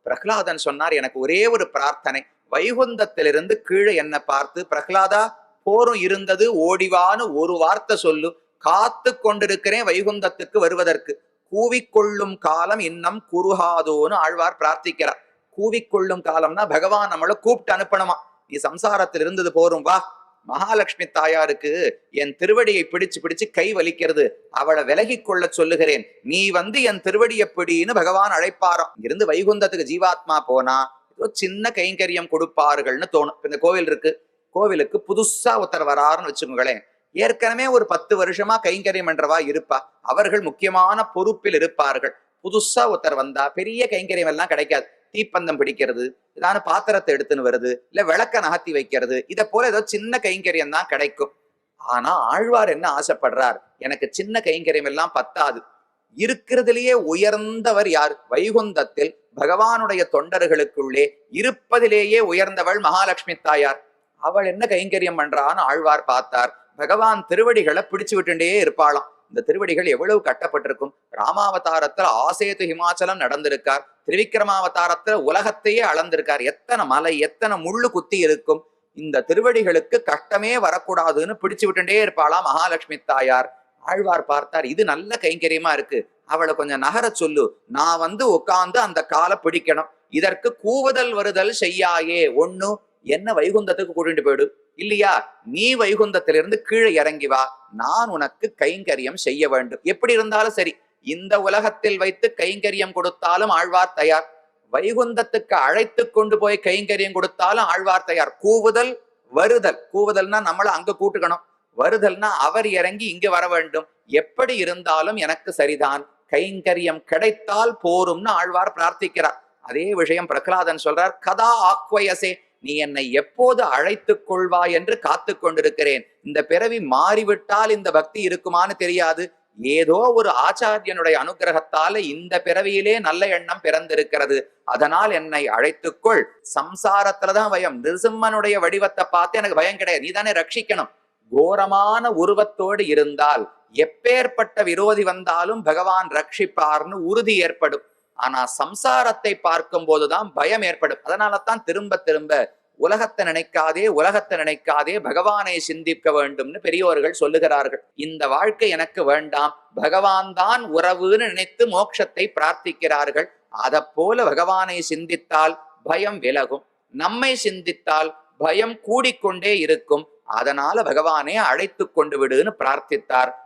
பிரகலாதன் சொன்னார், எனக்கு ஒரே ஒரு பிரார்த்தனை, வைகுந்தத்திலிருந்து கீழே என்ன பார்த்து, பிரகலாதா போரும் இருந்தது, ஓடிவான்னு ஒரு வார்த்தை சொல்லு, காத்து கொண்டிருக்கிறேன் வைகுந்தத்துக்கு வருவதற்கு. கூவிக்கொள்ளும் காலம் இன்னம் குறுகாதோன்னு ஆழ்வார் பிரார்த்திக்கிறார். கூவிக்கொள்ளும் காலம்னா பகவான் நம்மளை கூப்பிட்டு அனுப்பணுமா, நீ சம்சாரத்தில் இருந்தது போரும் வா. மகாலட்சுமி தாயாருக்கு என் திருவடியை பிடிச்சு பிடிச்சு கை வலிக்கிறது, அவளை விலகி கொள்ள சொல்லுகிறேன், நீ வந்து என் திருவடியை பிடின்னு பகவான் அழைப்பாராம். இங்கிருந்து வைகுந்தத்துக்கு ஜீவாத்மா போனா ஏதோ சின்ன கைங்கரியம் கொடுப்பார்கள்னு தோணும். இந்த கோவில் இருக்கு, கோவிலுக்கு புதுசா ஒருத்தர் வராருன்னு வச்சுக்கோங்களேன், ஏற்கனவே ஒரு 10 வருஷமா கைங்கரியம் என்றவா இருப்பா, அவர்கள் முக்கியமான பொறுப்பில் இருப்பார்கள். புதுசா ஒருத்தர் வந்தா பெரிய கைங்கரியம் எல்லாம் கிடைக்காது. தீப்பந்தம் பிடிக்கிறது, ஏதாவது பாத்திரத்தை எடுத்துன்னு வருது, இல்ல விளக்க நகர்த்தி வைக்கிறது, இதை போல ஏதோ சின்ன கைங்கரியம் தான் கிடைக்கும். ஆனா ஆழ்வார் என்ன ஆசைப்படுறார், எனக்கு சின்ன கைங்கரியம் எல்லாம் பத்தாது, இருக்கிறதுலேயே உயர்ந்தவர் யார், வைகுந்தத்தில் பகவானுடைய தொண்டர்களுக்குள்ளே இருப்பதிலேயே உயர்ந்தவள் மகாலட்சுமி தாயார், அவள் என்ன கைங்கரியம் பண்றான்னு ஆழ்வார் பார்த்தார். பகவான் திருவடிகளை பிடிச்சு விட்டுட்டே இருப்பாளாம். இந்த திருவடிகள் எவ்வளவு கட்டப்பட்டிருக்கும். ராமாவதாரத்துல ஆசேது ஹிமாச்சலம் நடந்திருக்கார், திரிவிக்ரமாவதாரத்துல உலகத்தையே அளந்திருக்கார், எத்தனை மலை எத்தனை முள்ளு குத்தி இருக்கும். இந்த திருவடிகளுக்கு கஷ்டமே வரக்கூடாதுன்னு பிடிச்சு விட்டுட்டே இருப்பாளா மகாலட்சுமி தாயார். ஆழ்வார் பார்த்தார், இது நல்ல கைங்கரியமா இருக்கு, அவளை கொஞ்சம் நகர சொல்லு, நான் வந்து உட்கார்ந்து அந்த காலை பிடிக்கணும், இதற்கு கூவுதல் வருதல் செய்யாயே, ஒண்ணு என்ன வைகுந்தத்துக்கு கூட்டிட்டு போயிடு, இல்லையா நீ வைகுந்தத்திலிருந்து கீழே இறங்கி வா, நான் உனக்கு கைங்கரியம் செய்ய வேண்டும். எப்படி இருந்தாலும் சரி, இந்த உலகத்தில் வைத்து கைங்கரியம் கொடுத்தாலும் ஆழ்வார் தயார், வைகுந்தத்துக்கு அழைத்து கொண்டு போய் கைங்கரியம் கொடுத்தாலும் ஆழ்வார் தயார். கூவுதல் வருதல், கூவுதல்னா நம்மள அங்க கூட்டுக்கணும், வருதல்னா அவர் இறங்கி இங்க வர வேண்டும். எப்படி இருந்தாலும் எனக்கு சரிதான், கைங்கரியம் கிடைத்தால் போரும்னு ஆழ்வார் பிரார்த்திக்கிறார். அதே விஷயம் பிரகலாதன் சொல்றார், கதா ஆக்வயசே, நீ என்னை எப்போது அழைத்துக் கொள்வாய் என்று காத்து கொண்டிருக்கிறேன். இந்த பிறவி மாறிவிட்டால் இந்த பக்தி இருக்குமான்னு தெரியாது, ஏதோ ஒரு ஆச்சாரியனுடைய அனுகிரகத்தால இந்த பிறவியிலே நல்ல எண்ணம் பிறந்திருக்கிறது, அதனால் என்னை அழைத்துக்கொள். சம்சாரத்துலதான் பயம், நிருசிம்மனுடைய வடிவத்தை பார்த்து எனக்கு பயம் கிடையாது, நீ தானே ரட்சிக்கணும். கோரமான உருவத்தோடு இருந்தால் எப்பேற்பட்ட விரோதி வந்தாலும் பகவான் ரட்சிப்பார்னு உறுதி ஏற்படும். ஆனா சம்சாரத்தை பார்க்கும் போதுதான் பயம் ஏற்படும். அதனால தான் திரும்ப திரும்ப உலகத்தை நினைக்காதே, உலகத்தை நினைக்காதே, பகவானை சிந்திக்க வேண்டும்னு பெரியோர்கள் சொல்லுகிறார்கள். இந்த வாழ்க்கை எனக்கு வேண்டாம், பகவான் தான் உறவுன்னு நினைத்து மோட்சத்தை பிரார்த்திக்கிறார்கள். அதை போல பகவானை சிந்தித்தால் பயம் விலகும், நம்மை சிந்தித்தால் பயம் கூடிக்கொண்டே இருக்கும். அதனால பகவானே அழைத்து கொண்டு விடுன்னு பிரார்த்தித்தார்.